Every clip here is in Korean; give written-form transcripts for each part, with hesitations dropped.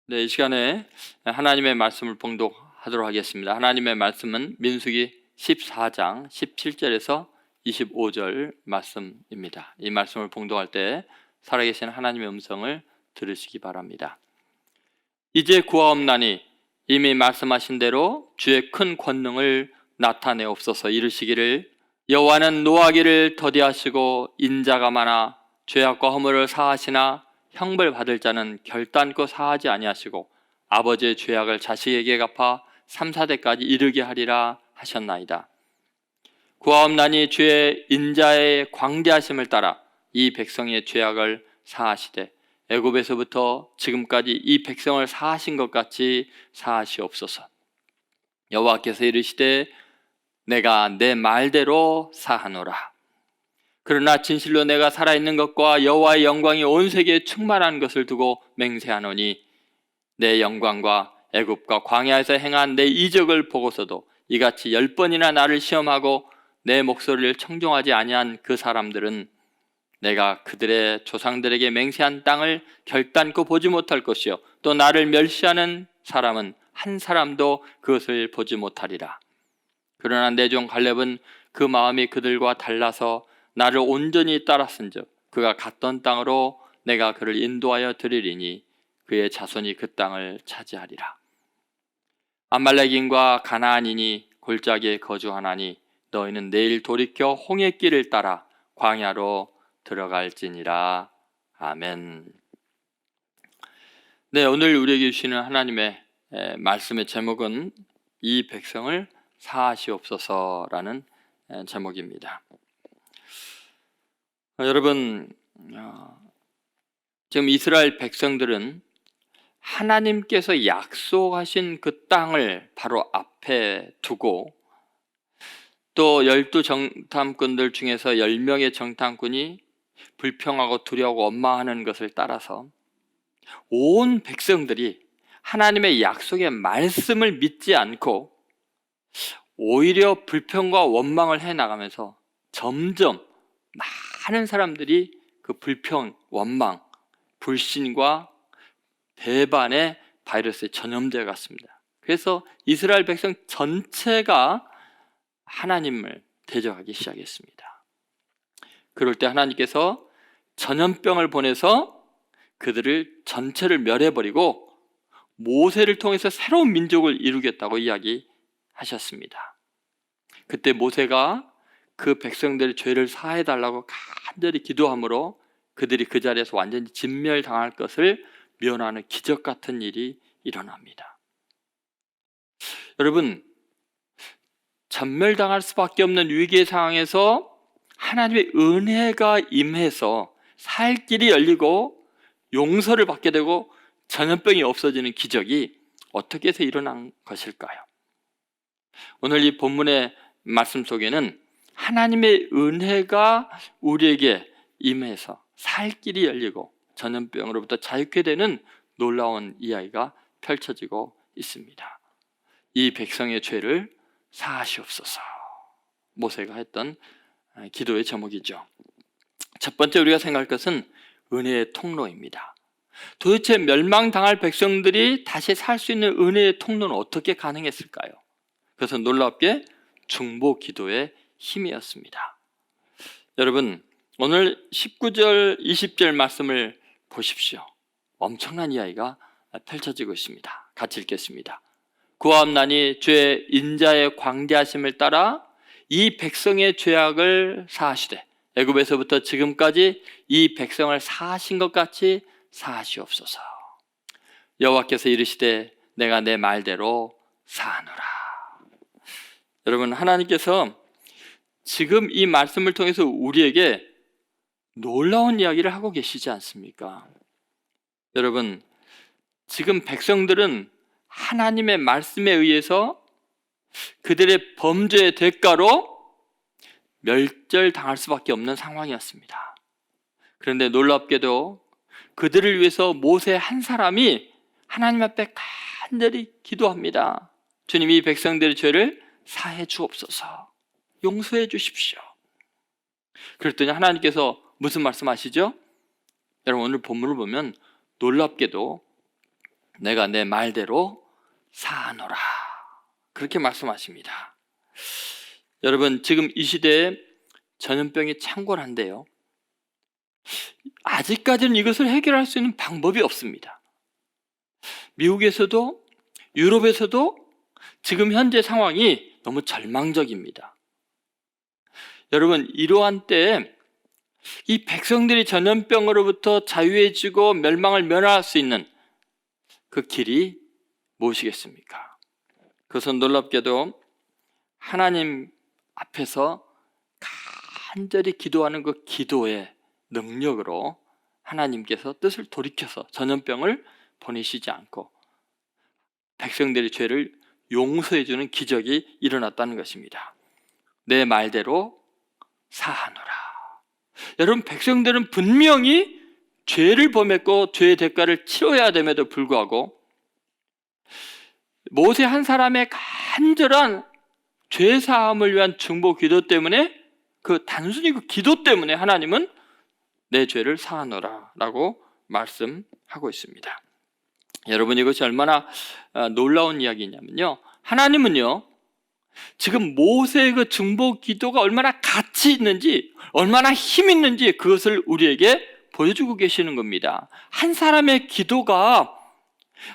네, 이 시간에 하나님의 말씀을 봉독하도록 하겠습니다. 하나님의 말씀은 민수기 14장 17절에서 25절 말씀입니다. 이 말씀을 봉독할 때 살아계신 하나님의 음성을 들으시기 바랍니다. 이제 구하옵나니 이미 말씀하신 대로 주의 큰 권능을 나타내옵소서. 이르시기를 여호와는 노하기를 더디하시고 인자가 많아 죄악과 허물을 사하시나 형벌 받을 자는 결단코 사하지 아니하시고 아버지의 죄악을 자식에게 갚아 3, 4대까지 이르게 하리라 하셨나이다. 구하옵나니 주의 인자의 광대하심을 따라 이 백성의 죄악을 사하시되 애굽에서부터 지금까지 이 백성을 사하신 것 같이 사하시옵소서. 여호와께서 이르시되 내가 내 말대로 사하노라. 그러나 진실로 내가 살아있는 것과 여호와의 영광이 온 세계에 충만한 것을 두고 맹세하노니 내 영광과 애굽과 광야에서 행한 내 이적을 보고서도 이같이 10번이나 나를 시험하고 내 목소리를 청종하지 아니한 그 사람들은 내가 그들의 조상들에게 맹세한 땅을 결단코 보지 못할 것이요 또 나를 멸시하는 사람은 한 사람도 그것을 보지 못하리라. 그러나 내 종 갈렙은 그 마음이 그들과 달라서 나를 온전히 따랐은즉 그가 갔던 땅으로 내가 그를 인도하여 드리리니 그의 자손이 그 땅을 차지하리라. 아말렉인과 가나안인이 골짜기에 거주하나니 너희는 내일 돌이켜 홍해 길을 따라 광야로 들어갈지니라. 아멘. 네, 오늘 우리에게 주시는 하나님의 말씀의 제목은 이 백성을 사하시옵소서라는 제목입니다. 여러분, 지금 이스라엘 백성들은 하나님께서 약속하신 그 땅을 바로 앞에 두고 또 12 정탐꾼들 중에서 10명의 정탐꾼이 불평하고 두려워하고 원망하는 것을 따라서 온 백성들이 하나님의 약속의 말씀을 믿지 않고 오히려 불평과 원망을 해나가면서 점점 많은 사람들이 그 불평, 원망, 불신과 배반의 바이러스에 전염되어 갔습니다. 그래서 이스라엘 백성 전체가 하나님을 대적하기 시작했습니다. 그럴 때 하나님께서 전염병을 보내서 그들을 전체를 멸해버리고 모세를 통해서 새로운 민족을 이루겠다고 이야기하셨습니다. 그때 모세가 그 백성들의 죄를 사해달라고 간절히 기도함으로 그들이 그 자리에서 완전히 진멸당할 것을 면하는 기적 같은 일이 일어납니다. 여러분, 전멸당할 수밖에 없는 위기의 상황에서 하나님의 은혜가 임해서 살 길이 열리고 용서를 받게 되고 전염병이 없어지는 기적이 어떻게 해서 일어난 것일까요? 오늘 이 본문의 말씀 속에는 하나님의 은혜가 우리에게 임해서 살 길이 열리고 전염병으로부터 자유케 되는 놀라운 이야기가 펼쳐지고 있습니다. 이 백성의 죄를 사하시옵소서. 모세가 했던 기도의 제목이죠. 첫 번째 우리가 생각할 것은 은혜의 통로입니다. 도대체 멸망당할 백성들이 다시 살 수 있는 은혜의 통로는 어떻게 가능했을까요? 그것은 놀랍게 중보 기도의 힘이었습니다. 여러분, 오늘 19절, 20절 말씀을 보십시오. 엄청난 이야기가 펼쳐지고 있습니다. 같이 읽겠습니다. 구하옵나니 주의 인자의 광대하심을 따라 이 백성의 죄악을 사하시되 애굽에서부터 지금까지 이 백성을 사하신 것 같이 사하시옵소서. 여호와께서 이르시되 내가 내 말대로 사하노라. 여러분, 하나님께서 지금 이 말씀을 통해서 우리에게 놀라운 이야기를 하고 계시지 않습니까? 여러분, 지금 백성들은 하나님의 말씀에 의해서 그들의 범죄의 대가로 멸절당할 수밖에 없는 상황이었습니다. 그런데 놀랍게도 그들을 위해서 모세 한 사람이 하나님 앞에 간절히 기도합니다. 주님, 이 백성들의 죄를 사해 주옵소서. 용서해 주십시오. 그랬더니 하나님께서 무슨 말씀하시죠? 여러분, 오늘 본문을 보면 놀랍게도 내가 내 말대로 사하노라. 그렇게 말씀하십니다. 여러분, 지금 이 시대에 전염병이 창궐한데요, 아직까지는 이것을 해결할 수 있는 방법이 없습니다. 미국에서도 유럽에서도 지금 현재 상황이 너무 절망적입니다. 여러분, 이러한 때에 이 백성들이 전염병으로부터 자유해지고 멸망을 면할 수 있는 그 길이 무엇이겠습니까? 그것은 놀랍게도 하나님 앞에서 간절히 기도하는 그 기도의 능력으로 하나님께서 뜻을 돌이켜서 전염병을 보내시지 않고 백성들의 죄를 용서해 주는 기적이 일어났다는 것입니다. 내 말대로 사하노라. 여러분, 백성들은 분명히 죄를 범했고 죄의 대가를 치러야 됨에도 불구하고 모세 한 사람의 간절한 죄 사함을 위한 중보 기도 때문에, 단순히 그 기도 때문에 하나님은 내 죄를 사하노라 라고 말씀하고 있습니다. 여러분, 이것이 얼마나 놀라운 이야기냐면요, 하나님은요 지금 모세의 그 중보 기도가 얼마나 가치 있는지, 얼마나 힘 있는지 그것을 우리에게 보여주고 계시는 겁니다. 한 사람의 기도가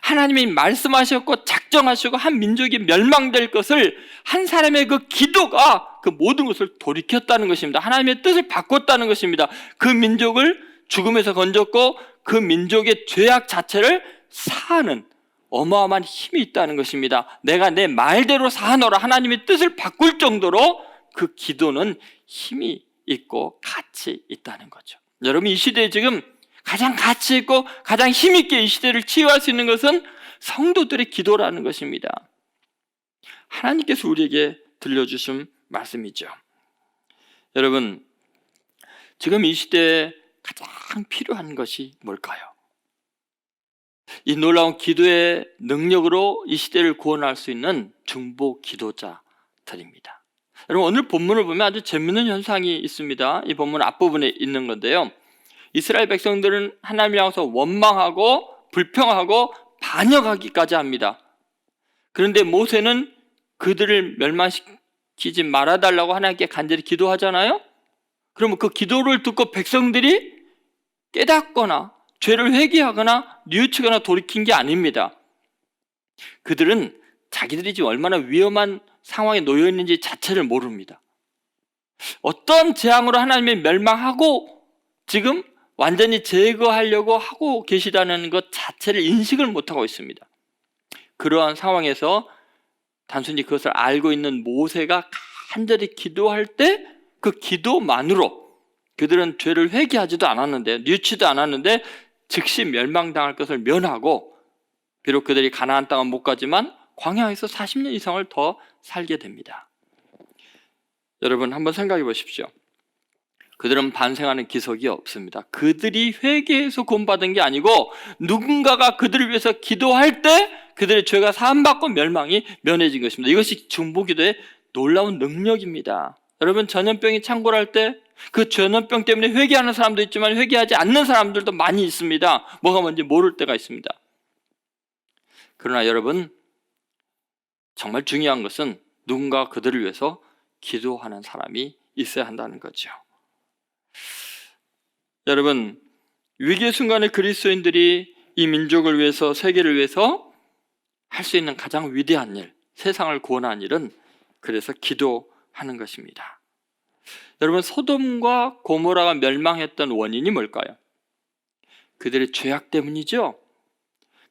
하나님이 말씀하셨고 작정하시고 한 민족이 멸망될 것을, 한 사람의 그 기도가 그 모든 것을 돌이켰다는 것입니다. 하나님의 뜻을 바꿨다는 것입니다. 그 민족을 죽음에서 건졌고 그 민족의 죄악 자체를 사하는 어마어마한 힘이 있다는 것입니다. 내가 내 말대로 사하노라, 하나님의 뜻을 바꿀 정도로 그 기도는 힘이 있고 가치 있다는 거죠. 여러분, 이 시대에 지금 가장 가치 있고 가장 힘 있게 이 시대를 치유할 수 있는 것은 성도들의 기도라는 것입니다. 하나님께서 우리에게 들려주신 말씀이죠. 여러분, 지금 이 시대에 가장 필요한 것이 뭘까요? 이 놀라운 기도의 능력으로 이 시대를 구원할 수 있는 중보 기도자들입니다. 여러분, 오늘 본문을 보면 아주 재미있는 현상이 있습니다. 이 본문 앞부분에 있는 건데요, 이스라엘 백성들은 하나님을 향해서 원망하고 불평하고 반역하기까지 합니다. 그런데 모세는 그들을 멸망시키지 말아달라고 하나님께 간절히 기도하잖아요. 그러면 그 기도를 듣고 백성들이 깨닫거나 죄를 회개하거나 뉘우치거나 돌이킨 게 아닙니다. 그들은 자기들이 지금 얼마나 위험한 상황에 놓여 있는지 자체를 모릅니다. 어떤 재앙으로 하나님이 멸망하고 지금 완전히 제거하려고 하고 계시다는 것 자체를 인식을 못하고 있습니다. 그러한 상황에서 단순히 그것을 알고 있는 모세가 간절히 기도할 때 그 기도만으로 그들은 죄를 회개하지도 않았는데, 뉘우치지도 않았는데 즉시 멸망당할 것을 면하고, 비록 그들이 가나안 땅은 못 가지만 광야에서 40년 이상을 더 살게 됩니다. 여러분, 한번 생각해 보십시오. 그들은 반성하는 기석이 없습니다. 그들이 회개해서 구원받은 게 아니고 누군가가 그들을 위해서 기도할 때 그들의 죄가 사함받고 멸망이 면해진 것입니다. 이것이 중보기도의 놀라운 능력입니다. 여러분, 전염병이 창궐할 때 그 전염병 때문에 회개하는 사람도 있지만 회개하지 않는 사람들도 많이 있습니다. 뭐가 뭔지 모를 때가 있습니다. 그러나 여러분, 정말 중요한 것은 누군가 그들을 위해서 기도하는 사람이 있어야 한다는 거죠. 여러분, 위기의 순간에 그리스도인들이 이 민족을 위해서, 세계를 위해서 할 수 있는 가장 위대한 일, 세상을 구원하는 일은 그래서 기도하는 것입니다. 여러분, 소돔과 고모라가 멸망했던 원인이 뭘까요? 그들의 죄악 때문이죠.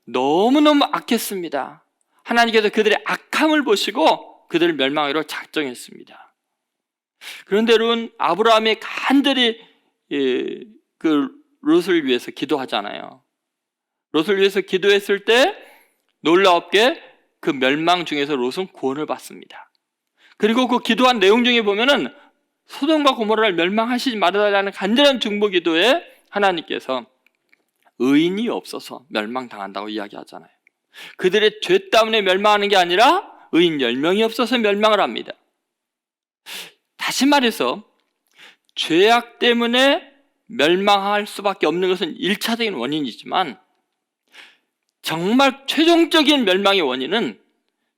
너무너무 악했습니다. 하나님께서 그들의 악함을 보시고 그들을 멸망하기로 작정했습니다. 그런데 여러분, 아브라함이 간절히 그 롯을 위해서 기도하잖아요. 롯을 위해서 기도했을 때 놀랍게 그 멸망 중에서 롯은 구원을 받습니다. 그리고 그 기도한 내용 중에 보면은 소돔과 고모라를 멸망하시지 말아달라는 간절한 중보 기도에 하나님께서 의인이 없어서 멸망당한다고 이야기하잖아요. 그들의 죄 때문에 멸망하는 게 아니라 의인 10명이 없어서 멸망을 합니다. 다시 말해서 죄악 때문에 멸망할 수밖에 없는 것은 1차적인 원인이지만 정말 최종적인 멸망의 원인은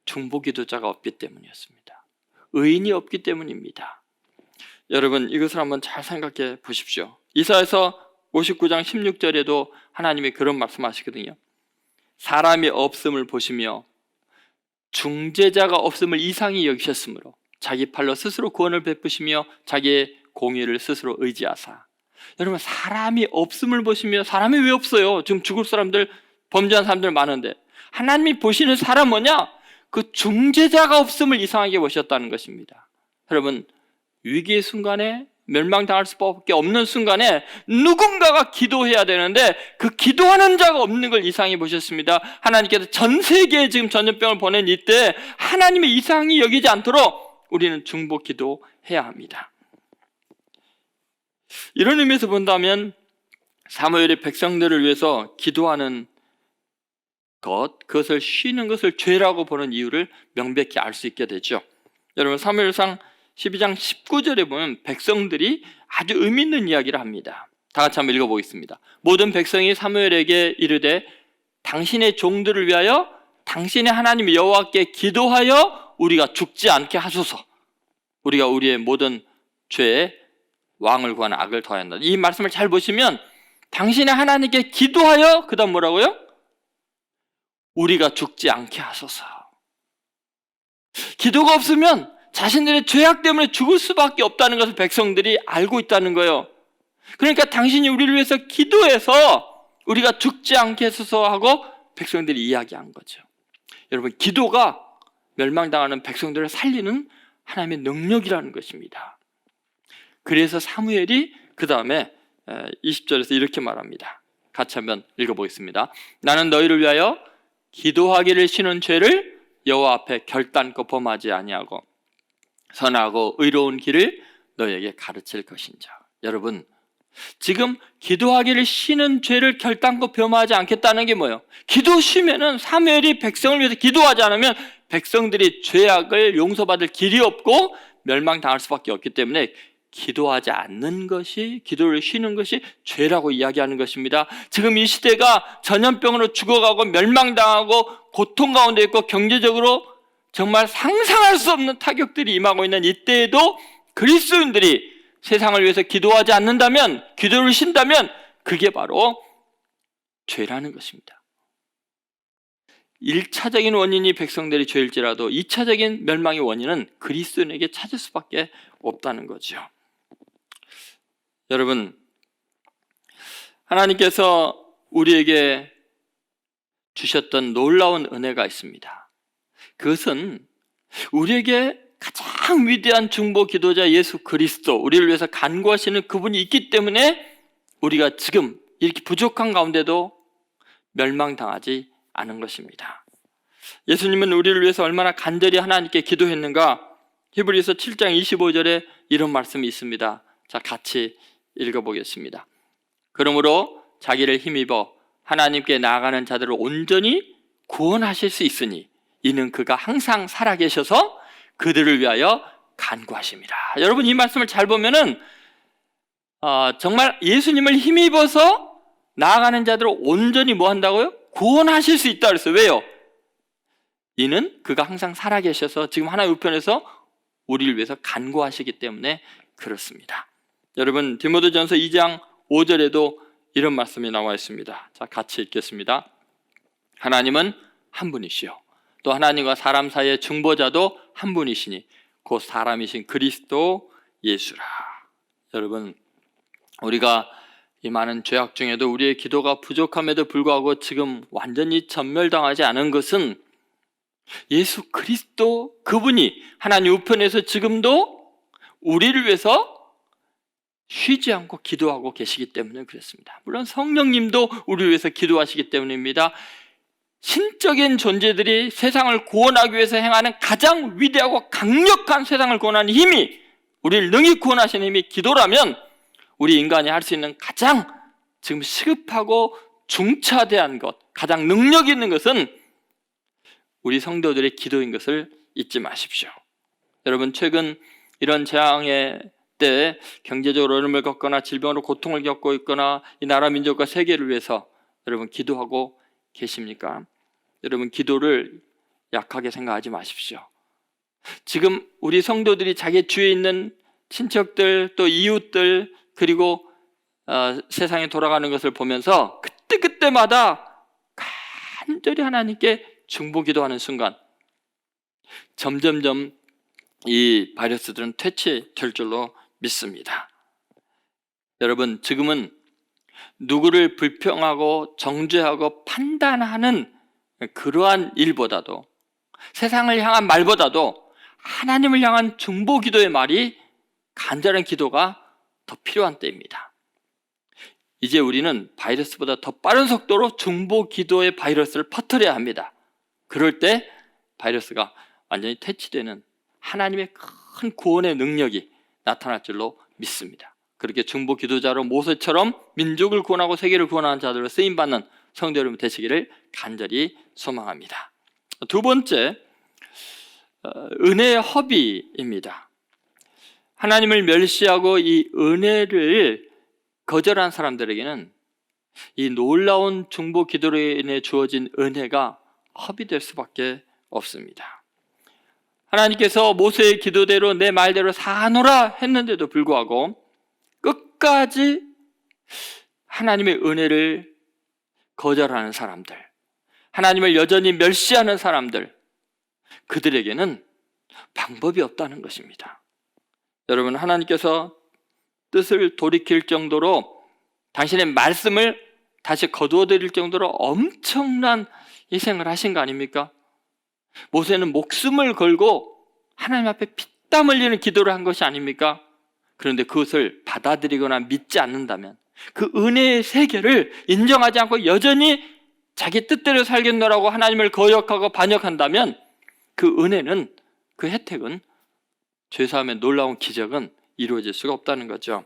중보기도자가 없기 때문이었습니다. 의인이 없기 때문입니다. 여러분, 이것을 한번 잘 생각해 보십시오. 이사야서 59장 16절에도 하나님이 그런 말씀하시거든요. 사람이 없음을 보시며 중재자가 없음을 이상히 여기셨으므로 자기 팔로 스스로 구원을 베푸시며 자기의 공의를 스스로 의지하사. 여러분, 사람이 없음을 보시며, 사람이 왜 없어요? 지금 죽을 사람들, 범죄한 사람들 많은데 하나님이 보시는 사람 뭐냐? 그 중재자가 없음을 이상하게 보셨다는 것입니다. 여러분, 위기의 순간에, 멸망당할 수밖에 없는 순간에 누군가가 기도해야 되는데 그 기도하는 자가 없는 걸 이상히 보셨습니다. 하나님께서 전 세계에 지금 전염병을 보낸 이때 하나님의 이상히 여기지 않도록 우리는 중보 기도해야 합니다. 이런 의미에서 본다면 사무엘이 백성들을 위해서 기도하는 그것을 쉬는 것을 죄라고 보는 이유를 명백히 알 수 있게 되죠. 여러분, 사무엘상 12장 19절에 보면 백성들이 아주 의미 있는 이야기를 합니다. 다 같이 한번 읽어보겠습니다. 모든 백성이 사무엘에게 이르되 당신의 종들을 위하여 당신의 하나님 여호와께 기도하여 우리가 죽지 않게 하소서. 우리가 우리의 모든 죄에 왕을 구하는 악을 더하였다. 이 말씀을 잘 보시면 당신의 하나님께 기도하여, 그 다음 뭐라고요? 우리가 죽지 않게 하소서. 기도가 없으면 자신들의 죄악 때문에 죽을 수밖에 없다는 것을 백성들이 알고 있다는 거예요. 그러니까 당신이 우리를 위해서 기도해서 우리가 죽지 않게 해서 하고 백성들이 이야기한 거죠. 여러분, 기도가 멸망당하는 백성들을 살리는 하나님의 능력이라는 것입니다. 그래서 사무엘이 그 다음에 20절에서 이렇게 말합니다. 같이 한번 읽어보겠습니다. 나는 너희를 위하여 기도하기를 쉬는 죄를 여호와 앞에 결단코 범하지 아니하고 선하고 의로운 길을 너희에게 가르칠 것인자. 여러분, 지금 기도하기를 쉬는 죄를 결단코 범하지 않겠다는 게 뭐예요? 기도 쉬면은 사무엘이 백성을 위해서 기도하지 않으면 백성들이 죄악을 용서받을 길이 없고 멸망당할 수밖에 없기 때문에 기도하지 않는 것이, 기도를 쉬는 것이 죄라고 이야기하는 것입니다. 지금 이 시대가 전염병으로 죽어가고 멸망당하고 고통 가운데 있고 경제적으로 정말 상상할 수 없는 타격들이 임하고 있는 이때에도 그리스도인들이 세상을 위해서 기도하지 않는다면, 기도를 쉰다면 그게 바로 죄라는 것입니다. 1차적인 원인이 백성들이 죄일지라도 2차적인 멸망의 원인은 그리스도인에게 찾을 수밖에 없다는 거죠. 여러분, 하나님께서 우리에게 주셨던 놀라운 은혜가 있습니다. 그것은 우리에게 가장 위대한 중보 기도자 예수 그리스도, 우리를 위해서 간구하시는 그분이 있기 때문에 우리가 지금 이렇게 부족한 가운데도 멸망당하지 않은 것입니다. 예수님은 우리를 위해서 얼마나 간절히 하나님께 기도했는가? 히브리서 7장 25절에 이런 말씀이 있습니다. 자, 같이 읽어보겠습니다. 그러므로 자기를 힘입어 하나님께 나아가는 자들을 온전히 구원하실 수 있으니 이는 그가 항상 살아계셔서 그들을 위하여 간구하십니다. 여러분, 이 말씀을 잘 보면은 정말 예수님을 힘입어서 나아가는 자들을 온전히 뭐 한다고요? 구원하실 수 있다 그랬어요. 왜요? 이는 그가 항상 살아계셔서 지금 하나님 우편에서 우리를 위해서 간구하시기 때문에 그렇습니다. 여러분, 디모데전서 2장 5절에도 이런 말씀이 나와 있습니다. 자, 같이 읽겠습니다. 하나님은 한 분이시요 또 하나님과 사람 사이의 중보자도 한 분이시니 곧 사람이신 그리스도 예수라. 여러분, 우리가 이 많은 죄악 중에도 우리의 기도가 부족함에도 불구하고 지금 완전히 전멸당하지 않은 것은 예수 그리스도 그분이 하나님 우편에서 지금도 우리를 위해서 쉬지 않고 기도하고 계시기 때문에 그렇습니다. 물론 성령님도 우리를 위해서 기도하시기 때문입니다. 신적인 존재들이 세상을 구원하기 위해서 행하는 가장 위대하고 강력한 세상을 구원하는 힘이, 우리를 능히 구원하시는 힘이 기도라면 우리 인간이 할 수 있는 가장 지금 시급하고 중차대한 것, 가장 능력 있는 것은 우리 성도들의 기도인 것을 잊지 마십시오. 여러분, 최근 이런 재앙의 때 경제적으로 어려움을 겪거나 질병으로 고통을 겪고 있거나 이 나라 민족과 세계를 위해서 여러분 기도하고 계십니까? 여러분, 기도를 약하게 생각하지 마십시오. 지금 우리 성도들이 자기 주위에 있는 친척들, 또 이웃들, 그리고 세상에 돌아가는 것을 보면서 그때마다 간절히 하나님께 중보기도하는 순간 점점점 이 바이러스들은 퇴치될 줄로 믿습니다. 여러분, 지금은 누구를 불평하고 정죄하고 판단하는 그러한 일보다도, 세상을 향한 말보다도 하나님을 향한 중보기도의 말이, 간절한 기도가 더 필요한 때입니다. 이제 우리는 바이러스보다 더 빠른 속도로 중보기도의 바이러스를 퍼뜨려야 합니다. 그럴 때 바이러스가 완전히 퇴치되는 하나님의 큰 구원의 능력이 나타날 줄로 믿습니다. 그렇게 중보기도자로 모세처럼 민족을 구원하고 세계를 구원하는 자들로 쓰임받는 성도 여러분 되시기를 간절히 소망합니다. 두 번째, 은혜의 허비입니다. 하나님을 멸시하고 이 은혜를 거절한 사람들에게는 이 놀라운 중보기도로 인해 주어진 은혜가 허비될 수밖에 없습니다. 하나님께서 모세의 기도대로 내 말대로 사노라 했는데도 불구하고 끝까지 하나님의 은혜를 거절하는 사람들, 하나님을 여전히 멸시하는 사람들, 그들에게는 방법이 없다는 것입니다. 여러분, 하나님께서 뜻을 돌이킬 정도로 당신의 말씀을 다시 거두어 드릴 정도로 엄청난 희생을 하신 거 아닙니까? 모세는 목숨을 걸고 하나님 앞에 피땀 흘리는 기도를 한 것이 아닙니까? 그런데 그것을 받아들이거나 믿지 않는다면, 그 은혜의 세계를 인정하지 않고 여전히 자기 뜻대로 살겠노라고 하나님을 거역하고 반역한다면 그 은혜는, 그 혜택은, 죄사함의 놀라운 기적은 이루어질 수가 없다는 거죠.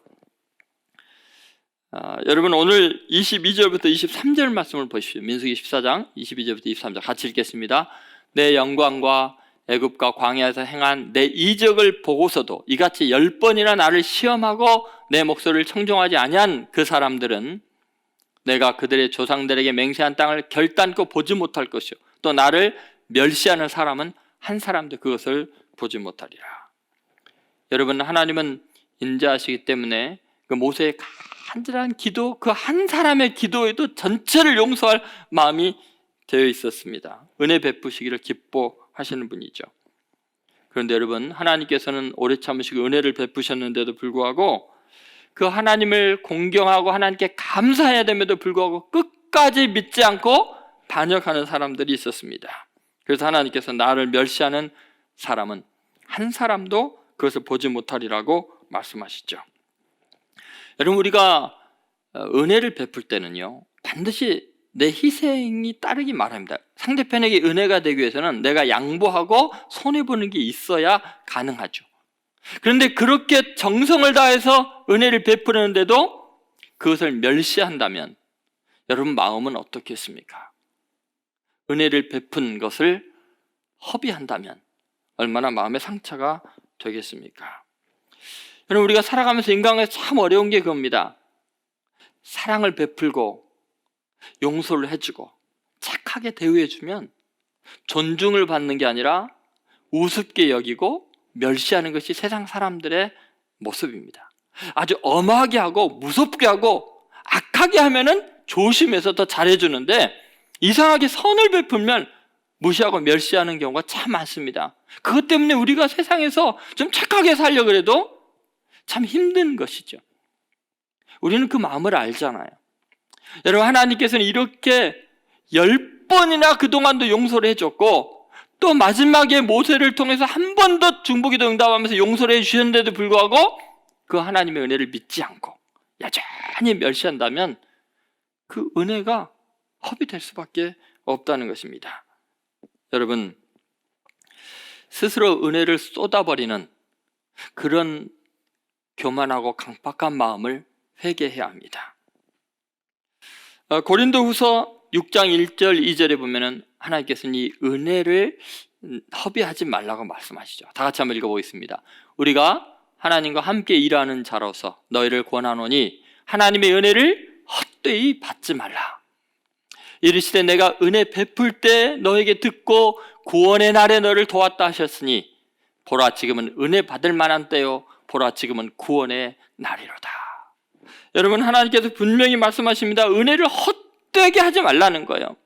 여러분, 오늘 22절부터 23절 말씀을 보십시오. 민수기 14장 22절부터 23절 같이 읽겠습니다. 내 영광과 애굽과 광야에서 행한 내 이적을 보고서도 이같이 10번이나 나를 시험하고 내 목소리를 청종하지 아니한 그 사람들은 내가 그들의 조상들에게 맹세한 땅을 결단코 보지 못할 것이요, 또 나를 멸시하는 사람은 한 사람도 그것을 보지 못하리라. 여러분, 하나님은 인자하시기 때문에 그 모세의 간절한 기도, 그 한 사람의 기도에도 전체를 용서할 마음이 되어 있었습니다. 은혜 베푸시기를 기뻐하시는 분이죠. 그런데 여러분, 하나님께서는 오래 참으시고 은혜를 베푸셨는데도 불구하고 그 하나님을 공경하고 하나님께 감사해야 됨에도 불구하고 끝까지 믿지 않고 반역하는 사람들이 있었습니다. 그래서 하나님께서 나를 멸시하는 사람은 한 사람도 그것을 보지 못하리라고 말씀하시죠. 여러분, 우리가 은혜를 베풀 때는요, 반드시 내 희생이 따르기 마련입니다. 상대편에게 은혜가 되기 위해서는 내가 양보하고 손해보는 게 있어야 가능하죠. 그런데 그렇게 정성을 다해서 은혜를 베푸는데도 그것을 멸시한다면 여러분 마음은 어떻겠습니까? 은혜를 베푼 것을 허비한다면 얼마나 마음의 상처가 되겠습니까? 여러분, 우리가 살아가면서 인간관계에서 참 어려운 게 그겁니다. 사랑을 베풀고 용서를 해주고 착하게 대우해주면 존중을 받는 게 아니라 우습게 여기고 멸시하는 것이 세상 사람들의 모습입니다. 아주 엄하게 하고 무섭게 하고 악하게 하면은 조심해서 더 잘해주는데, 이상하게 선을 베풀면 무시하고 멸시하는 경우가 참 많습니다. 그것 때문에 우리가 세상에서 좀 착하게 살려고 해도 참 힘든 것이죠. 우리는 그 마음을 알잖아요. 여러분, 하나님께서는 이렇게 10번이나 그동안도 용서를 해줬고, 또 마지막에 모세를 통해서 한 번 더 중보기도 응답하면서 용서를 해주셨는데도 불구하고 그 하나님의 은혜를 믿지 않고 여전히 멸시한다면 그 은혜가 허비될 수밖에 없다는 것입니다. 여러분, 스스로 은혜를 쏟아버리는 그런 교만하고 강팍한 마음을 회개해야 합니다. 고린도후서 6장 1절 2절에 보면은 하나님께서는 이 은혜를 허비하지 말라고 말씀하시죠. 다 같이 한번 읽어보겠습니다. 우리가 하나님과 함께 일하는 자로서 너희를 권하노니 하나님의 은혜를 헛되이 받지 말라. 이르시되 내가 은혜 베풀 때 너에게 듣고 구원의 날에 너를 도왔다 하셨으니 보라 지금은 은혜 받을 만한 때요 보라 지금은 구원의 날이로다. 여러분, 하나님께서 분명히 말씀하십니다. 은혜를 헛되게 하지 말라는 거예요.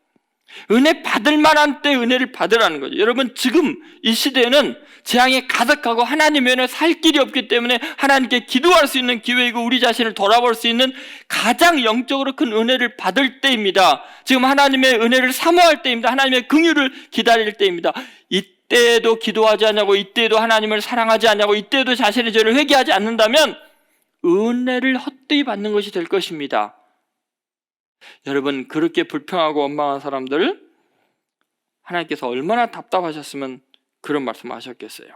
은혜 받을 만한 때 은혜를 받으라는 거죠. 여러분, 지금 이 시대에는 재앙이 가득하고 하나님 외에는 살 길이 없기 때문에 하나님께 기도할 수 있는 기회이고 우리 자신을 돌아볼 수 있는 가장 영적으로 큰 은혜를 받을 때입니다. 지금 하나님의 은혜를 사모할 때입니다. 하나님의 긍휼을 기다릴 때입니다. 이때에도 기도하지 않냐고, 이때에도 하나님을 사랑하지 않냐고, 이때에도 자신의 죄를 회개하지 않는다면 은혜를 헛되이 받는 것이 될 것입니다. 여러분, 그렇게 불평하고 원망한 사람들 하나님께서 얼마나 답답하셨으면 그런 말씀을 하셨겠어요.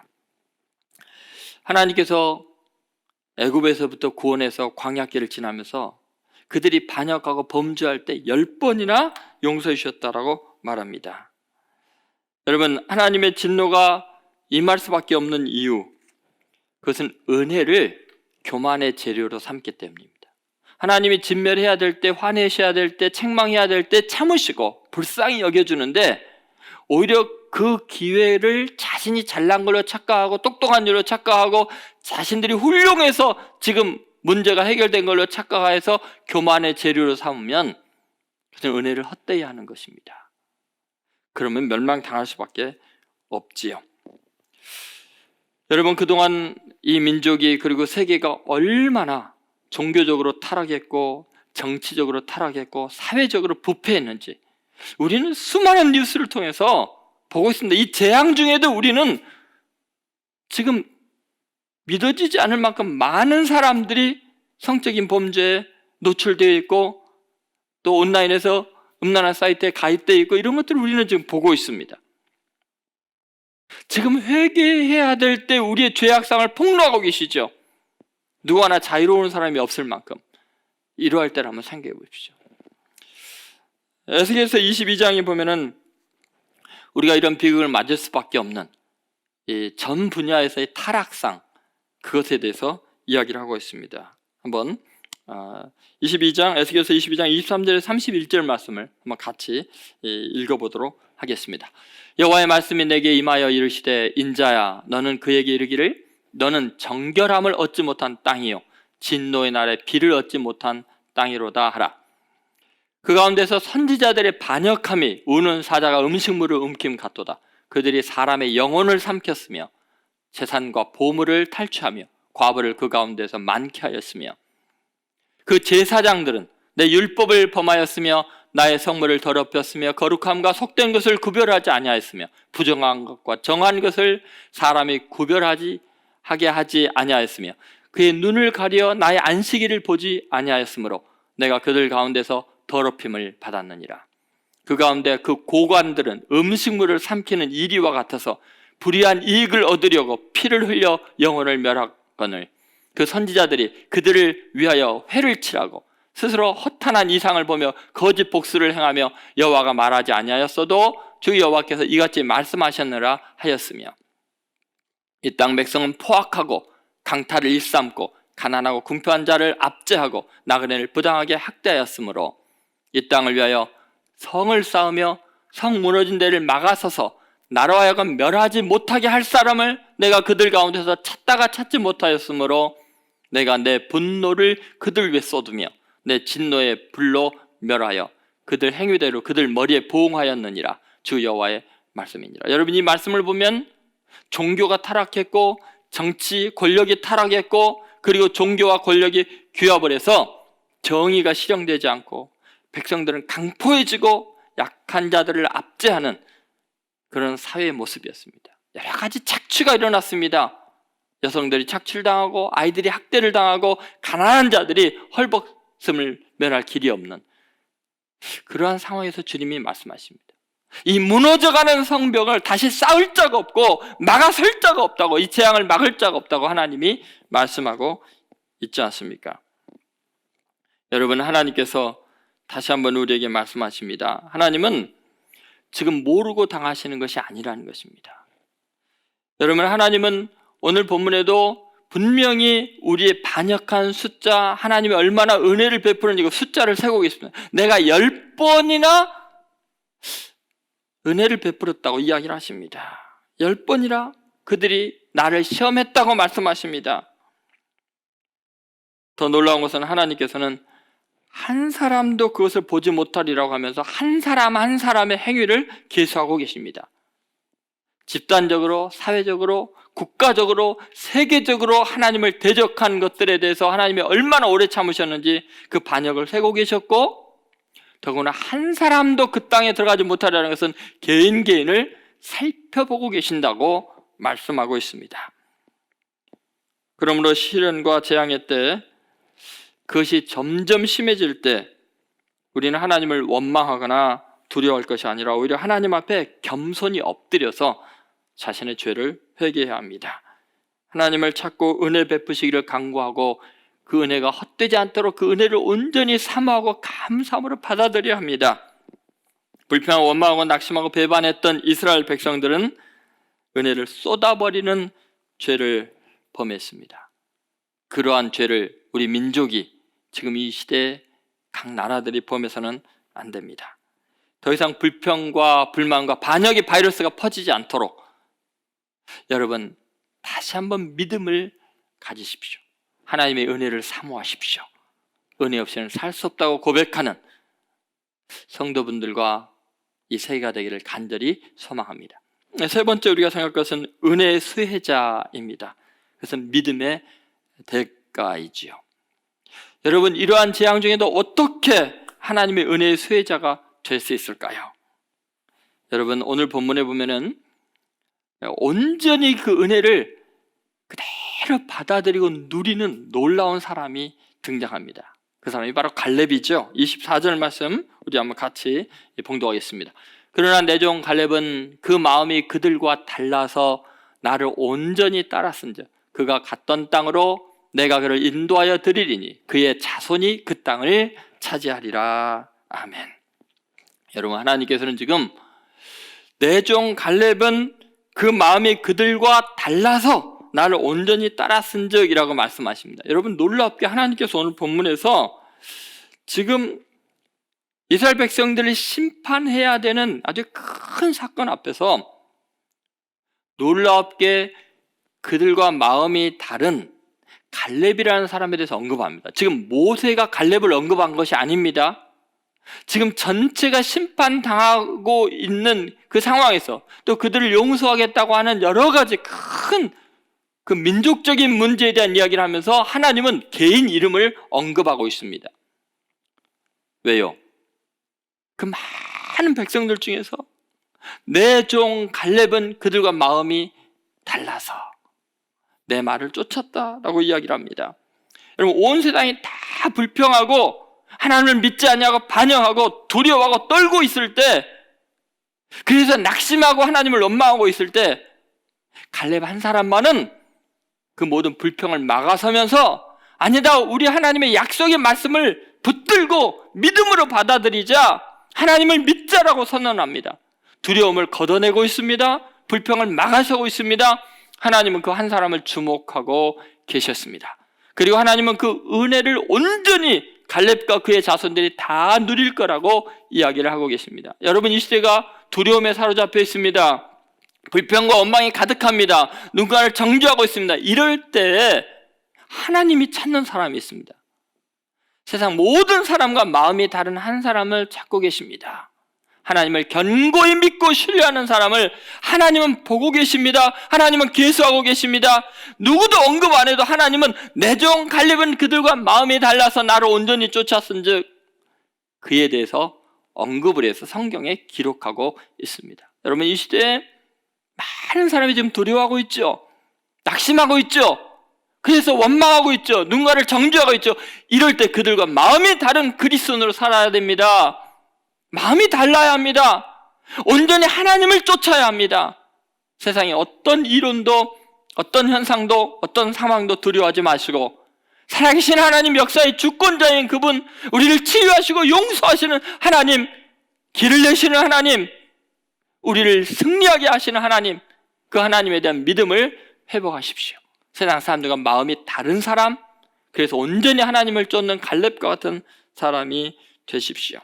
하나님께서 애굽에서부터 구원해서 광야길을 지나면서 그들이 반역하고 범죄할 때 10번이나 용서해 주셨다라고 말합니다. 여러분, 하나님의 진노가 임할 수밖에 없는 이유, 그것은 은혜를 교만의 재료로 삼기 때문입니다. 하나님이 진멸해야 될 때, 화내셔야 될 때, 책망해야 될 때 참으시고 불쌍히 여겨주는데 오히려 그 기회를 자신이 잘난 걸로 착각하고 똑똑한 일로 착각하고 자신들이 훌륭해서 지금 문제가 해결된 걸로 착각해서 교만의 재료로 삼으면 그것은 은혜를 헛되이 하는 것입니다. 그러면 멸망당할 수밖에 없지요. 여러분, 그동안 이 민족이 그리고 세계가 얼마나 종교적으로 타락했고 정치적으로 타락했고 사회적으로 부패했는지 우리는 수많은 뉴스를 통해서 보고 있습니다. 이 재앙 중에도 우리는 지금 믿어지지 않을 만큼 많은 사람들이 성적인 범죄에 노출되어 있고 또 온라인에서 음란한 사이트에 가입되어 있고 이런 것들을 우리는 지금 보고 있습니다. 지금 회개해야 될 때 우리의 죄악상을 폭로하고 계시죠. 누구 하나 자유로운 사람이 없을 만큼 이러할 때를 한번 생각해 보십시오. 에스겔서 22장에 보면은 우리가 이런 비극을 맞을 수밖에 없는 이 전 분야에서의 타락상, 그것에 대해서 이야기를 하고 있습니다. 한번 22장, 에스겔서 22장 23절에 31절 말씀을 한번 같이 읽어보도록 하겠습니다. 여호와의 말씀이 내게 임하여 이르시되 인자야 너는 그에게 이르기를 너는 정결함을 얻지 못한 땅이요 진노의 날에 비를 얻지 못한 땅이로다 하라. 그 가운데서 선지자들의 반역함이 우는 사자가 음식물을 움킴 같도다. 그들이 사람의 영혼을 삼켰으며 재산과 보물을 탈취하며 과부를 그 가운데서 많게 하였으며 그 제사장들은 내 율법을 범하였으며 나의 성물을 더럽혔으며 거룩함과 속된 것을 구별하지 아니하였으며 부정한 것과 정한 것을 사람이 구별하게 하지 아니하였으며 그의 눈을 가려 나의 안식일을 보지 아니하였으므로 내가 그들 가운데서 더럽힘을 받았느니라. 그 가운데 그 고관들은 음식물을 삼키는 이리와 같아서 불의한 이익을 얻으려고 피를 흘려 영혼을 멸하거늘 그 선지자들이 그들을 위하여 회를 치라고 스스로 허탄한 이상을 보며 거짓 복수를 행하며 여호와가 말하지 아니하였어도 주 여호와께서 이같이 말씀하셨느라 하였으며 이 땅 백성은 포악하고 강탈을 일삼고 가난하고 궁핍한 자를 압제하고 나그네를 부당하게 학대하였으므로 이 땅을 위하여 성을 쌓으며 성 무너진 데를 막아서서 나로 하여금 멸하지 못하게 할 사람을 내가 그들 가운데서 찾다가 찾지 못하였으므로 내가 내 분노를 그들 위에 쏟으며 내 진노의 불로 멸하여 그들 행위대로 그들 머리에 보응하였느니라. 주 여호와의 말씀이니라. 여러분, 이 말씀을 보면 종교가 타락했고 정치 권력이 타락했고 그리고 종교와 권력이 규합을 해서 정의가 실현되지 않고 백성들은 강포해지고 약한 자들을 압제하는 그런 사회의 모습이었습니다. 여러 가지 착취가 일어났습니다. 여성들이 착취를 당하고 아이들이 학대를 당하고 가난한 자들이 헐벗음을 면할 길이 없는 그러한 상황에서 주님이 말씀하십니다. 이 무너져가는 성벽을 다시 쌓을 자가 없고 막아설 자가 없다고, 이 재앙을 막을 자가 없다고 하나님이 말씀하고 있지 않습니까? 여러분, 하나님께서 다시 한번 우리에게 말씀하십니다. 하나님은 지금 모르고 당하시는 것이 아니라는 것입니다. 여러분, 하나님은 오늘 본문에도 분명히 우리의 반역한 숫자, 하나님이 얼마나 은혜를 베푸는지 그 숫자를 세고 있습니다. 내가 10번이나 은혜를 베풀었다고 이야기를 하십니다. 10번이나 그들이 나를 시험했다고 말씀하십니다. 더 놀라운 것은 하나님께서는 한 사람도 그것을 보지 못하리라고 하면서 한 사람 한 사람의 행위를 계수하고 계십니다. 집단적으로, 사회적으로, 국가적으로, 세계적으로 하나님을 대적한 것들에 대해서 하나님이 얼마나 오래 참으셨는지 그 반역을 세고 계셨고, 더구나 한 사람도 그 땅에 들어가지 못하리라는 것은 개인 개인을 살펴보고 계신다고 말씀하고 있습니다. 그러므로 시련과 재앙의 때, 그것이 점점 심해질 때 우리는 하나님을 원망하거나 두려워할 것이 아니라 오히려 하나님 앞에 겸손히 엎드려서 자신의 죄를 회개해야 합니다. 하나님을 찾고 은혜 베푸시기를 간구하고 그 은혜가 헛되지 않도록 그 은혜를 온전히 사모하고 감사함으로 받아들여야 합니다. 불평하고 원망하고 낙심하고 배반했던 이스라엘 백성들은 은혜를 쏟아버리는 죄를 범했습니다. 그러한 죄를 우리 민족이 지금 이 시대에 각 나라들이 범해서는 안 됩니다. 더 이상 불평과 불만과 반역의 바이러스가 퍼지지 않도록 여러분 다시 한번 믿음을 가지십시오. 하나님의 은혜를 사모하십시오. 은혜 없이는 살 수 없다고 고백하는 성도분들과 이 세계가 되기를 간절히 소망합니다. 세 번째 우리가 생각할 것은 은혜의 수혜자입니다. 그것은 믿음의 대가이지요. 여러분, 이러한 재앙 중에도 어떻게 하나님의 은혜의 수혜자가 될 수 있을까요? 여러분, 오늘 본문에 보면은 온전히 그 은혜를 그대로 받아들이고 누리는 놀라운 사람이 등장합니다. 그 사람이 바로 갈렙이죠. 24절 말씀 우리 한번 같이 봉독하겠습니다. 그러나 내 종 갈렙은 그 마음이 그들과 달라서 나를 온전히 따랐은즉 그가 갔던 땅으로 내가 그를 인도하여 드리리니 그의 자손이 그 땅을 차지하리라. 아멘. 여러분, 하나님께서는 지금 내 종 갈렙은 그 마음이 그들과 달라서 나를 온전히 따랐은즉이라고 말씀하십니다. 여러분, 놀랍게 하나님께서 오늘 본문에서 지금 이스라엘 백성들을 심판해야 되는 아주 큰 사건 앞에서 놀랍게 그들과 마음이 다른 갈렙이라는 사람에 대해서 언급합니다. 지금 모세가 갈렙을 언급한 것이 아닙니다. 지금 전체가 심판당하고 있는 그 상황에서 또 그들을 용서하겠다고 하는 여러 가지 큰 그 민족적인 문제에 대한 이야기를 하면서 하나님은 개인 이름을 언급하고 있습니다. 왜요? 그 많은 백성들 중에서 내 종 갈렙은 그들과 마음이 달라서 내 말을 쫓았다라고 이야기를 합니다. 여러분, 온 세상이 다 불평하고 하나님을 믿지 않냐고 반역하고 두려워하고 떨고 있을 때, 그래서 낙심하고 하나님을 원망하고 있을 때 갈렙 한 사람만은 그 모든 불평을 막아서면서 아니다, 우리 하나님의 약속의 말씀을 붙들고 믿음으로 받아들이자, 하나님을 믿자라고 선언합니다. 두려움을 걷어내고 있습니다. 불평을 막아서고 있습니다. 하나님은 그 한 사람을 주목하고 계셨습니다. 그리고 하나님은 그 은혜를 온전히 갈렙과 그의 자손들이 다 누릴 거라고 이야기를 하고 계십니다. 여러분, 이 시대가 두려움에 사로잡혀 있습니다. 불평과 원망이 가득합니다. 누군가를 정죄하고 있습니다. 이럴 때 하나님이 찾는 사람이 있습니다. 세상 모든 사람과 마음이 다른 한 사람을 찾고 계십니다. 하나님을 견고히 믿고 신뢰하는 사람을 하나님은 보고 계십니다. 하나님은 계수하고 계십니다. 누구도 언급 안 해도 하나님은 내 종 갈렙은 그들과 마음이 달라서 나를 온전히 쫓았은즉 그에 대해서 언급을 해서 성경에 기록하고 있습니다. 여러분, 이 시대에 많은 사람이 지금 두려워하고 있죠. 낙심하고 있죠. 그래서 원망하고 있죠. 누군가를 정죄하고 있죠. 이럴 때 그들과 마음이 다른 그리스도인으로 살아야 됩니다. 마음이 달라야 합니다. 온전히 하나님을 쫓아야 합니다. 세상에 어떤 이론도, 어떤 현상도, 어떤 상황도 두려워하지 마시고 살아계신 하나님, 역사의 주권자인 그분, 우리를 치유하시고 용서하시는 하나님, 길을 내시는 하나님, 우리를 승리하게 하시는 하나님, 그 하나님에 대한 믿음을 회복하십시오. 세상 사람들과 마음이 다른 사람, 그래서 온전히 하나님을 쫓는 갈렙과 같은 사람이 되십시오.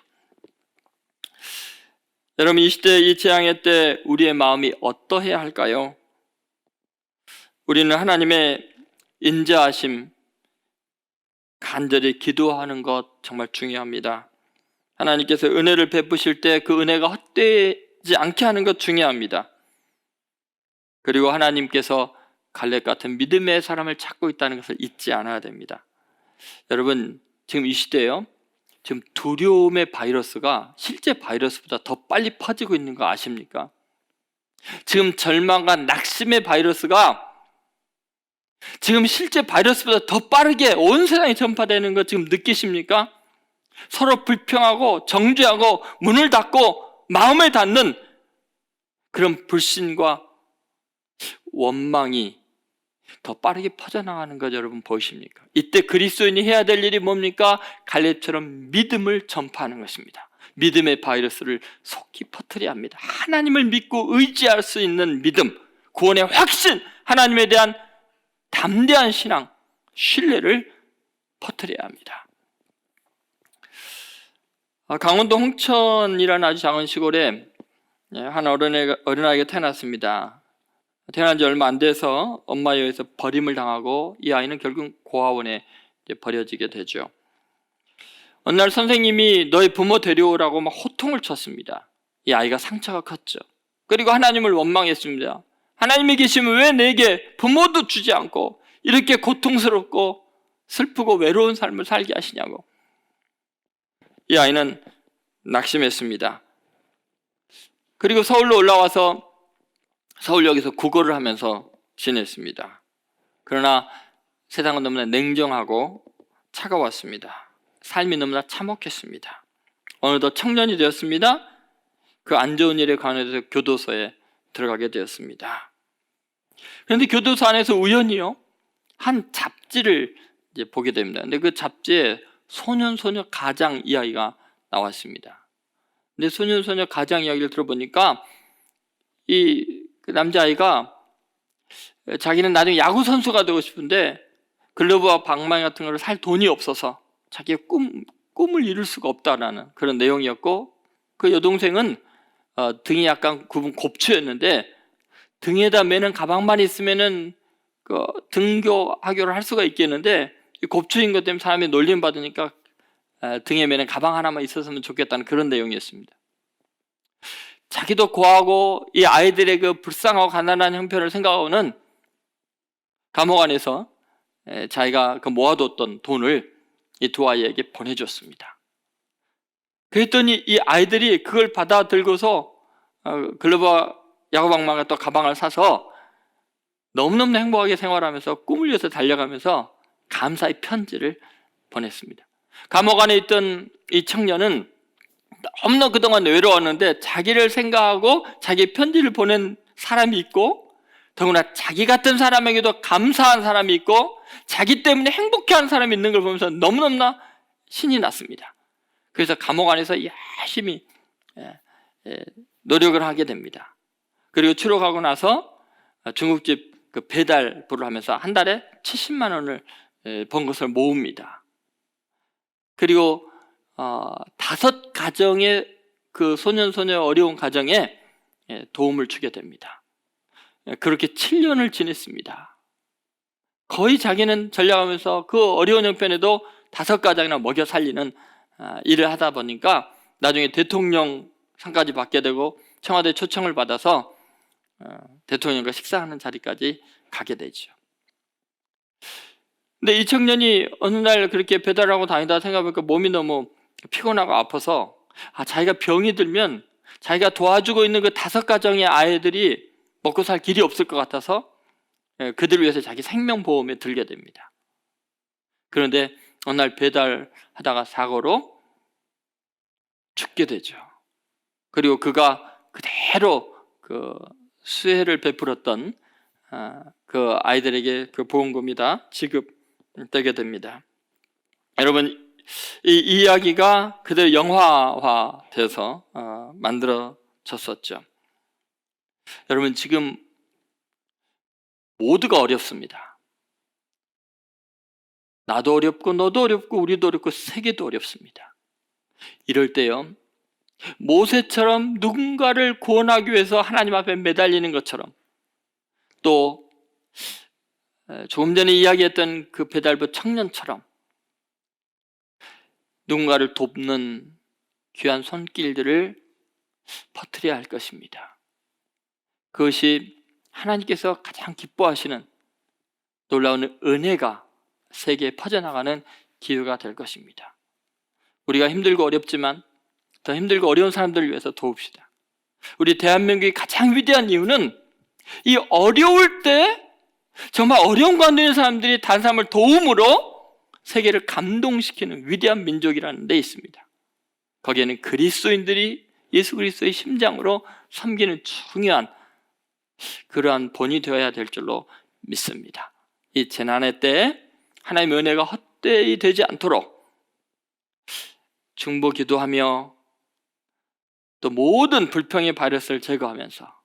여러분, 이 시대, 이 재앙의 때 우리의 마음이 어떠해야 할까요? 우리는 하나님의 인자하심, 간절히 기도하는 것 정말 중요합니다. 하나님께서 은혜를 베푸실 때 그 은혜가 헛되지 않게 하는 것 중요합니다. 그리고 하나님께서 갈렙 같은 믿음의 사람을 찾고 있다는 것을 잊지 않아야 됩니다. 여러분, 지금 이 시대에요, 지금 두려움의 바이러스가 실제 바이러스보다 더 빨리 퍼지고 있는 거 아십니까? 지금 절망과 낙심의 바이러스가 지금 실제 바이러스보다 더 빠르게 온 세상에 전파되는 거 지금 느끼십니까? 서로 불평하고 정죄하고 문을 닫고 마음을 닫는 그런 불신과 원망이 더 빠르게 퍼져나가는 것 여러분 보이십니까? 이때 그리스도인이 해야 될 일이 뭡니까? 갈렙처럼 믿음을 전파하는 것입니다. 믿음의 바이러스를 속히 퍼뜨려야 합니다. 하나님을 믿고 의지할 수 있는 믿음, 구원의 확신, 하나님에 대한 담대한 신앙, 신뢰를 퍼뜨려야 합니다. 강원도 홍천이라는 아주 작은 시골에 한 어린아이가 태어났습니다. 태어난 지 얼마 안 돼서 엄마에 의해서 버림을 당하고 이 아이는 결국 고아원에 버려지게 되죠. 어느 날 선생님이 너희 부모 데려오라고 막 호통을 쳤습니다. 이 아이가 상처가 컸죠. 그리고 하나님을 원망했습니다. 하나님이 계시면 왜 내게 부모도 주지 않고 이렇게 고통스럽고 슬프고 외로운 삶을 살게 하시냐고. 이 아이는 낙심했습니다. 그리고 서울로 올라와서 서울역에서 구걸을 하면서 지냈습니다. 그러나 세상은 너무나 냉정하고 차가웠습니다. 삶이 너무나 참혹했습니다. 어느덧 청년이 되었습니다. 그 안 좋은 일에 관해서 교도소에 들어가게 되었습니다. 그런데 교도소 안에서 우연히요, 한 잡지를 이제 보게 됩니다. 근데 그 잡지에 소년소녀 가장 이야기가 나왔습니다. 근데 소년소녀 가장 이야기를 들어보니까 그 남자아이가 자기는 나중에 야구 선수가 되고 싶은데 글러브와 방망이 같은 걸 살 돈이 없어서 자기의 꿈을 이룰 수가 없다라는 그런 내용이었고, 그 여동생은 등이 약간 굽은 곱추였는데 등에다 매는 가방만 있으면은 그 등교하교를 할 수가 있겠는데 이 곱추인 것 때문에 사람이 놀림 받으니까 등에 매는 가방 하나만 있었으면 좋겠다는 그런 내용이었습니다. 자기도 고하고 이 아이들의 그 불쌍하고 가난한 형편을 생각하고는 감옥 안에서 자기가 그 모아뒀던 돈을 이 두 아이에게 보내줬습니다. 그랬더니 이 아이들이 그걸 받아 들고서 글러브와 야구방망이와 또 가방을 사서 너무너무 행복하게 생활하면서 꿈을 위해서 달려가면서 감사의 편지를 보냈습니다. 감옥 안에 있던 이 청년은 너무나 그동안 외로웠는데 자기를 생각하고 자기 편지를 보낸 사람이 있고, 더구나 자기 같은 사람에게도 감사한 사람이 있고 자기 때문에 행복해하는 사람이 있는 걸 보면서 너무너무나 신이 났습니다. 그래서 감옥 안에서 열심히 노력을 하게 됩니다. 그리고 추록하고 나서 중국집 그 배달부를 하면서 한 달에 70만 원을 번 것을 모읍니다. 그리고 5가정의 그 소년소녀 어려운 가정에 도움을 주게 됩니다. 그렇게 7년을 지냈습니다. 거의 자기는 전략하면서 그 어려운 형편에도 5가정이나 먹여 살리는 일을 하다 보니까 나중에 대통령 상까지 받게 되고 청와대 초청을 받아서 대통령과 식사하는 자리까지 가게 되죠. 근데 이 청년이 어느 날 그렇게 배달하고 다니다 생각해보니까 몸이 너무 피곤하고 아파서 자기가 병이 들면 자기가 도와주고 있는 그 5가정의 아이들이 먹고 살 길이 없을 것 같아서 그들을 위해서 자기 생명보험에 들게 됩니다. 그런데 어느 날 배달하다가 사고로 죽게 되죠. 그리고 그가 그대로 그 수혜를 베풀었던 그 아이들에게 그 보험금이 다 지급되게 됩니다. 여러분, 이 이야기가 그대로 영화화돼서 만들어졌었죠. 여러분, 지금 모두가 어렵습니다. 나도 어렵고 너도 어렵고 우리도 어렵고 세계도 어렵습니다. 이럴 때요, 모세처럼 누군가를 구원하기 위해서 하나님 앞에 매달리는 것처럼, 또 조금 전에 이야기했던 그 배달부 청년처럼 누군가를 돕는 귀한 손길들을 퍼뜨려야 할 것입니다. 그것이 하나님께서 가장 기뻐하시는 놀라운 은혜가 세계에 퍼져나가는 기회가 될 것입니다. 우리가 힘들고 어렵지만 더 힘들고 어려운 사람들을 위해서 도웁시다. 우리 대한민국이 가장 위대한 이유는 이 어려울 때 정말 어려운 가운데 있는 사람들이 다른 사람을 도움으로 세계를 감동시키는 위대한 민족이라는 데 있습니다. 거기에는 그리스도인들이 예수 그리스도의 심장으로 섬기는 중요한 그러한 본이 되어야 될 줄로 믿습니다. 이 재난의 때 하나님의 은혜가 헛되이 되지 않도록 중보 기도하며 또 모든 불평의 바이러스를 제거하면서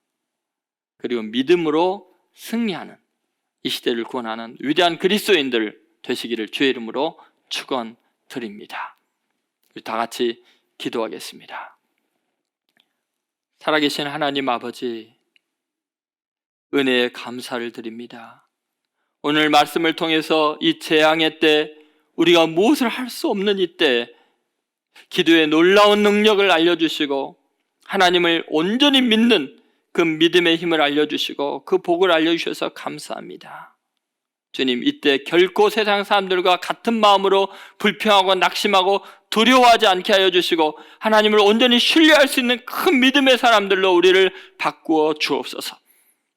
그리고 믿음으로 승리하는 이 시대를 구원하는 위대한 그리스도인들 되시기를 주의 이름으로 축원드립니다. 우리 다 같이 기도하겠습니다. 살아계신 하나님 아버지, 은혜에 감사를 드립니다. 오늘 말씀을 통해서 이 재앙의 때 우리가 무엇을 할 수 없는 이때 기도의 놀라운 능력을 알려주시고 하나님을 온전히 믿는 그 믿음의 힘을 알려주시고 그 복을 알려주셔서 감사합니다. 주님, 이때 결코 세상 사람들과 같은 마음으로 불평하고 낙심하고 두려워하지 않게 하여 주시고 하나님을 온전히 신뢰할 수 있는 큰 믿음의 사람들로 우리를 바꾸어 주옵소서.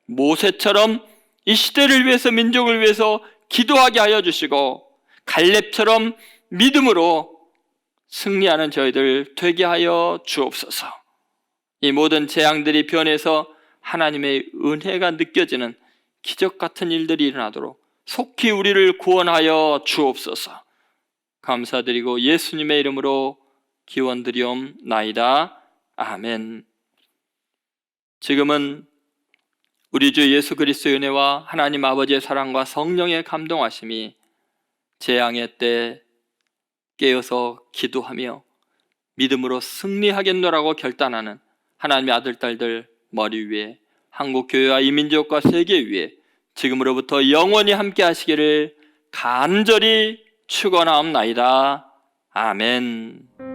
모세처럼 이 시대를 위해서 민족을 위해서 기도하게 하여 주시고 갈렙처럼 믿음으로 승리하는 저희들 되게 하여 주옵소서. 이 모든 재앙들이 변해서 하나님의 은혜가 느껴지는 기적 같은 일들이 일어나도록 속히 우리를 구원하여 주옵소서. 감사드리고 예수님의 이름으로 기원드리옵나이다. 아멘. 지금은 우리 주 예수 그리스도의 은혜와 하나님 아버지의 사랑과 성령의 감동하심이 재앙의 때 깨어서 기도하며 믿음으로 승리하겠노라고 결단하는 하나님의 아들, 딸들 머리 위에 한국교회와 이 민족과 세계 위에 지금으로부터 영원히 함께 하시기를 간절히 축원하옵나이다. 아멘.